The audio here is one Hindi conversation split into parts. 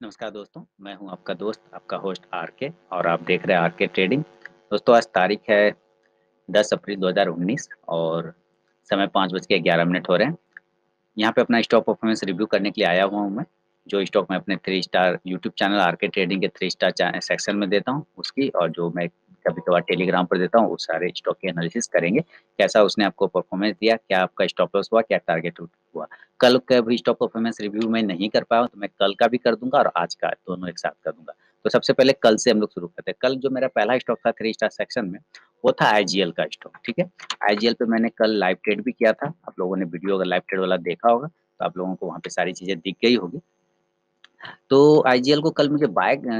नमस्कार दोस्तों, मैं हूं आपका दोस्त, आपका होस्ट आरके और आप देख रहे हैं आरके ट्रेडिंग। दोस्तों आज तारीख है 10 अप्रैल 2019 और समय 5:11 हो रहे हैं। यहाँ पे अपना स्टॉक परफॉर्मेंस रिव्यू करने के लिए आया हुआ हूँ मैं। जो स्टॉक मैं अपने 3 star YouTube channel RK trading के 3 स्टार सेक्शन में देता हूँ उसकी, और जो मैं कभी-कभार टेलीग्राम पर देता हूँ, उस सारे स्टॉक की एनालिसिस करेंगे। कैसा उसने आपको परफॉर्मेंस दिया, क्या आपका स्टॉप लॉस हुआ, क्या टारगेट हुआ। कल का भी स्टॉक परफॉर्मेंस रिव्यू मैं नहीं कर पाया हूँ, तो मैं कल का भी कर दूँगा और आज का, दोनों एक साथ कर दूँगा। तो सबसे पहले कल से हम लोग शुरू करते हैं। कल जो मेरा पहला स्टॉक था 3 स्टार सेक्शन में, वो था आईजीएल का स्टॉक, ठीक है? आईजीएल पे मैंने कल लाइव ट्रेड भी किया था। आप लोगों ने वीडियो अगर लाइव ट्रेड वाला देखा होगा, तो आप लोगों को वहाँ पे सारी चीज़ें दिख गई होगी। तो आईजीएल को कल मुझे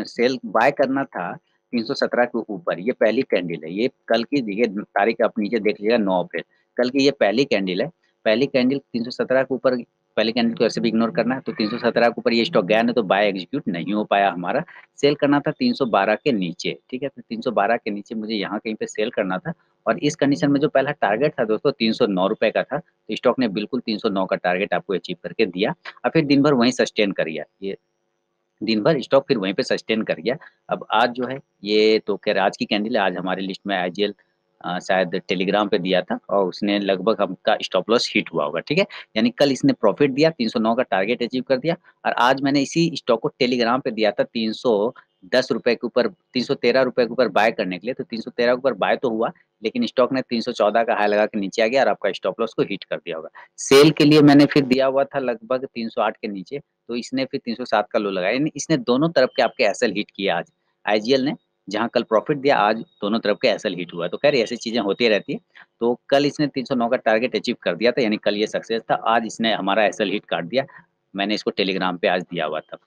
सेल बाय करना था 317 के ऊपर। ये पहली कैंडल है। ये कल की देखिए तारीख आप नीचे देख लीजिएगा 9 अप्रैल। कल की ये पहली कैंडल है। पहली कैंडल 317 के ऊपर, पहली कैंडल को ऐसे भी इग्नोर करना है। तो 317 के ऊपर ये स्टॉक गया नहीं, तो बाय एग्जीक्यूट नहीं हो पाया हमारा। सेल करना था 312 के नीचे, ठीक है? तो 312 के नीचे मुझे यहाँ कहीं पे सेल करना था, और इस कंडीशन में जो पहला टारगेट था दोस्तों ₹309 का था। तो स्टॉक ने बिल्कुल 309 का टारगेट आपको अचीव करके दिया और फिर दिन भर वहीं सस्टेन कर गया। ये दिन भर स्टॉक फिर वहीं पे सस्टेन कर गया। अब आज जो है, ये तो ख़ैर आज की कैंडल है, आज हमारी लिस्ट में आईजीएल शायद टेलीग्राम पे दिया था और उसने लगभग हमका स्टॉप लॉस हिट हुआ होगा, ठीक है? यानी कल इसने प्रॉफ़िट दिया, 309 का टारगेट अचीव कर दिया, और आज मैंने इसी स्टॉक को टेलीग्राम पे दिया था ₹310 के ऊपर, ₹313 के ऊपर बाय करने के लिए। तो 313 के ऊपर बाय तो हुआ, लेकिन स्टॉक ने 314 का हाई लगा के नीचे आ गया और आपका स्टॉप लॉस को हिट कर दिया होगा। सेल के लिए मैंने फिर दिया हुआ था लगभग 308 के नीचे, तो इसने फिर 307 का लो लगाया, यानी इसने दोनों तरफ के आपके एसएल हिट किया आज। आईजीएल ने जहाँ कल प्रॉफिट दिया, आज दोनों तरफ के एसएल हिट हुआ। तो खैर ऐसी चीज़ें होती रहती हैं। तो कल इसने 309 का टारगेट अचीव कर दिया था, यानी कल ये सक्सेस था। आज इसने हमारा एसएल हिट काट दिया। मैंने इसको टेलीग्राम पे आज दिया हुआ था।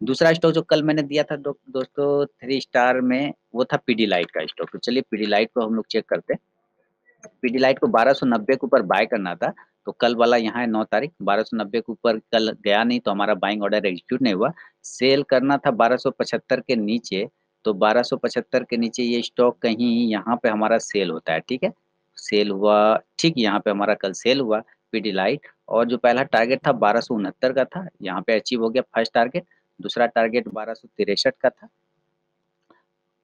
दूसरा स्टॉक जो कल मैंने दिया था दोस्तों 3 स्टार में, वो था पीडीलाइट का स्टॉक। तो चलिए पीडीलाइट को हम लोग चेक करते हैं। पीडीलाइट को 1290 के ऊपर बाय करना था, तो कल वाला यहाँ है 9 तारीख, 1290 के ऊपर कल गया नहीं, तो हमारा बाइंग ऑर्डर एग्जीक्यूट नहीं हुआ। सेल करना था 1275 के नीचे, तो 1275 के नीचे ये स्टॉक कहीं यहाँ पे हमारा सेल होता है, ठीक है? सेल हुआ, ठीक यहाँ पे हमारा कल सेल हुआ पीडीलाइट, और जो पहला टारगेट था 1269 का था, यहाँ पे अचीव हो गया फर्स्ट टारगेट। दूसरा टारगेट 1263 का था।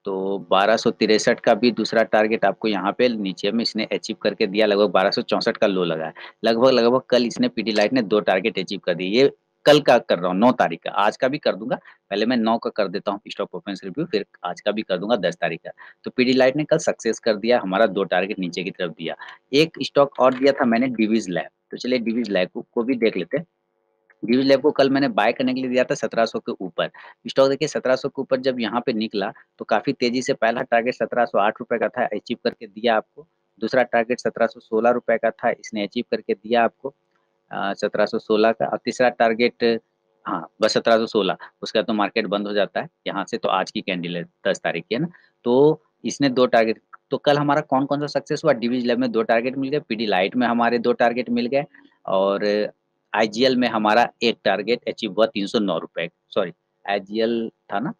तो 1263 का भी दूसरा टारगेट आपको यहाँ पे नीचे में इसने अचीव करके दिया, लगभग 1264 का लो लगा है। लगभग-लगभग कल इसने पीडीलाइट ने 2 टारगेट अचीव कर दिए। ये कल का कर रहा हूँ 9 तारीख का, आज का भी कर दूँगा। पहले मैं 9 का कर देता हूँ स्टॉक परफॉर्मेंस रिव्यू, फिर आज का भी कर दूँगा 10 तारीख का। तो पीडीलाइट ने कल सक्सेस कर दिया, हमारा 2 टारगेट नीचे की तरफ दिया। एक स्टॉक और दिया था मैंने डिवीज़ लैब, तो चलिए डिवीज़ लैब को भी देख लेते हैं। ड्यूज लैब को कल मैंने बाय करने के लिए दिया था 1700 के ऊपर। स्टॉक देखिए 1700 के ऊपर जब यहाँ पे निकला, तो काफ़ी तेज़ी से पहला टारगेट ₹1708 का था, अचीव करके दिया आपको। दूसरा टारगेट ₹1716 का था, इसने अचीव करके दिया आपको 1716 का, और तीसरा टारगेट, हाँ, बस 1716, उसके बाद तो मार्केट बंद हो जाता है। यहाँ से तो आज की कैंडल है 10 तारीख की, है ना? तो इसने 2 टारगेट, तो कल हमारा कौन-कौन सा सक्सेस हुआ? डिवीज़ लैब में 2 टारगेट मिल गए, पीडीलाइट में हमारे 2 टारगेट मिल गए, और आईजीएल में हमारा 1 टारगेट अचीव हुआ ₹309, सॉरी आईजीएल था ना?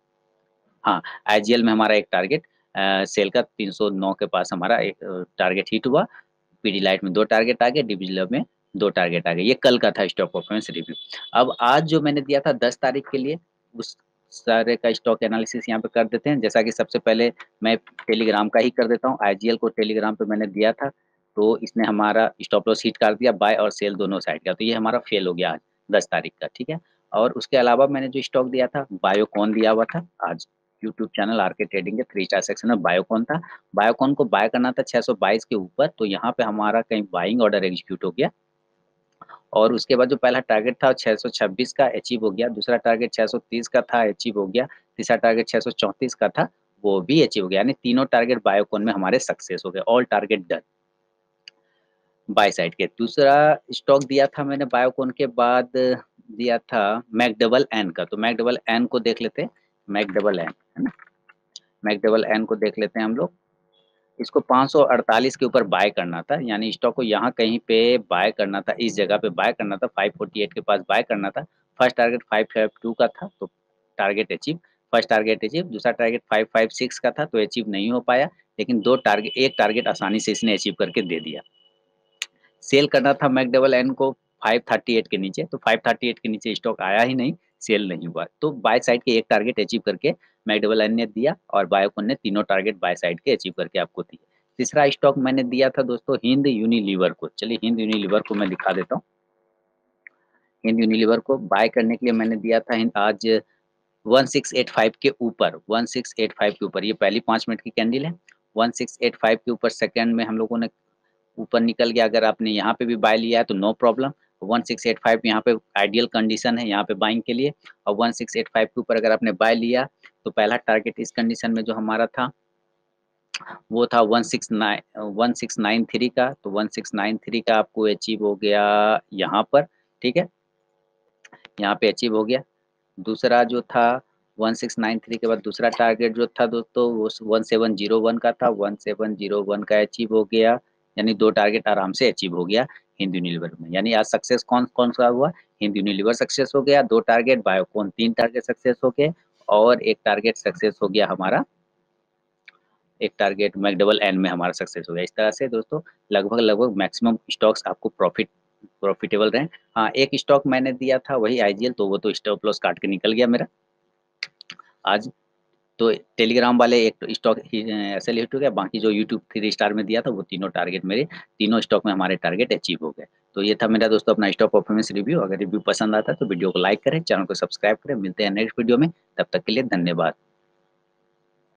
हाँ, आईजीएल में हमारा 1 टारगेट सेल का 309 के पास हमारा एक टारगेट हिट हुआ। पीडीलाइट में 2 टारगेट आ गए, डिविजिलर में 2 टारगेट आ गए। ये कल का था स्टॉक परफॉर्मेंस रिव्यू। अब आज जो मैंने दिया था 10 तारीख के लिए, उस सारे का स्टॉक एनालिसिस यहाँ पे कर देते हैं। जैसा कि सबसे पहले मैं टेलीग्राम का ही कर देता हूँ। आईजीएल को टेलीग्राम पे मैंने दिया था, तो इसने हमारा स्टॉप लॉस हिट कर दिया, बाय और सेल दोनों साइड का। तो ये हमारा फेल हो गया आज 10 तारीख का, ठीक है? और उसके अलावा मैंने जो स्टॉक दिया था, बायोकॉन दिया हुआ था आज। यूट्यूब चैनल आरके ट्रेडिंग के 3 स्टार सेक्शन में बायोकॉन था। बायोकॉन को बाय करना था 622 के ऊपर, तो यहाँ पे हमारा कहीं बाइंग ऑर्डर एग्जीक्यूट हो गया, और उसके बाद जो पहला टारगेट था 626 का अचीव हो गया, दूसरा टारगेट 630 का था, अचीव हो गया, तीसरा टारगेट 634 का था, वो भी अचीव हो गया, यानी तीनों टारगेट बायोकॉन में हमारे सक्सेस हो गए, all target done by side के। दूसरा स्टॉक दिया था मैंने बायोकॉन के बाद, दिया था मैकडबल एन का, तो मैकडबल एन को देख लेते हैं। मैकडबल एन, है ना? मैकडबल एन को देख लेते हैं हम लोग। इसको 548 के ऊपर बाय करना था, यानी स्टॉक को यहाँ कहीं पे बाय करना था, इस जगह पे बाय करना था, 548 के पास बाय करना था। फर्स्ट टारगेट 552 का था, तो target achieve, first target achieve, दूसरा टारगेट 556 का था, तो अचीव नहीं हो पाया, लेकिन 2 टारगेट, 1 टारगेट आसानी से इसने अचीव करके दे दिया। सेल करना था मैकडबल एन को 538 के नीचे, तो 538 के नीचे स्टॉक आया ही नहीं, सेल नहीं हुआ। तो बाय साइड के एक टारगेट अचीव करके मैकडबल ने दिया और बायोकॉन ने तीनों टारगेट बाय साइड के अचीव करके आपको दिए। तीसरा स्टॉक मैंने दिया था दोस्तों हिंद यूनिलीवर को। चलिए हिंद यूनिलीवर को मैं दिखा देता हूँ। हिंद यूनिलीवर को बाय करने के लिए मैंने दिया था आज 1685 के ऊपर, 1685 के ऊपर, ये पहली 5 मिनट की कैंडल है। 1685 के ऊपर सेकंड में हम लोगों ने ऊपर निकल गया। अगर आपने यहाँ पे भी बाय लिया है तो नो प्रॉब्लम। 1685 यहाँ पे आइडियल कंडीशन है यहाँ पे बाइंग के लिए। और 1685 के ऊपर अगर आपने बाय लिया तो पहला टारगेट इस कंडीशन में जो हमारा था वो था 1693 का। तो 1693 का आपको अचीव हो गया यहाँ पर, ठीक है, यहाँ पे अचीव हो गया। दूसरा जो था 1693 के बाद दूसरा टारगेट जो था दोस्तों वो 1701 का था। 1701 का अचीव हो गया, यानी 2 टारगेट आराम से अचीव हो गया हिंद यूनिलीवर में। यानी आज सक्सेस कौन कौन सा हुआ? हिंद यूनिलीवर सक्सेस हो गया, 2 टारगेट, बायोकॉन 3 टारगेट सक्सेस हो गए और एक टारगेट सक्सेस हो गया हमारा, एक टारगेट मैकडबल एन में हमारा सक्सेस हो गया। इस तरह से दोस्तों लगभग मैक्सिमम स्टॉक्स आपको प्रॉफिटेबल रहे। हाँ, एक स्टॉक मैंने दिया था वही आईजीएल, तो वो तो स्टॉप लॉस काट के निकल गया मेरा आज। तो टेलीग्राम वाले एक स्टॉक ऐसे हिट हो गया, बाकी जो यूट्यूब 3 स्टार में दिया था वो तीनों टारगेट मेरे, तीनों स्टॉक में हमारे टारगेट अचीव हो गए। तो ये था मेरा दोस्तों अपना स्टॉक परफॉर्मेंस रिव्यू। अगर रिव्यू पसंद आता है तो वीडियो को लाइक करें, चैनल को सब्सक्राइब करें। मिलते हैं नेक्स्ट वीडियो में, तब तक के लिए धन्यवाद।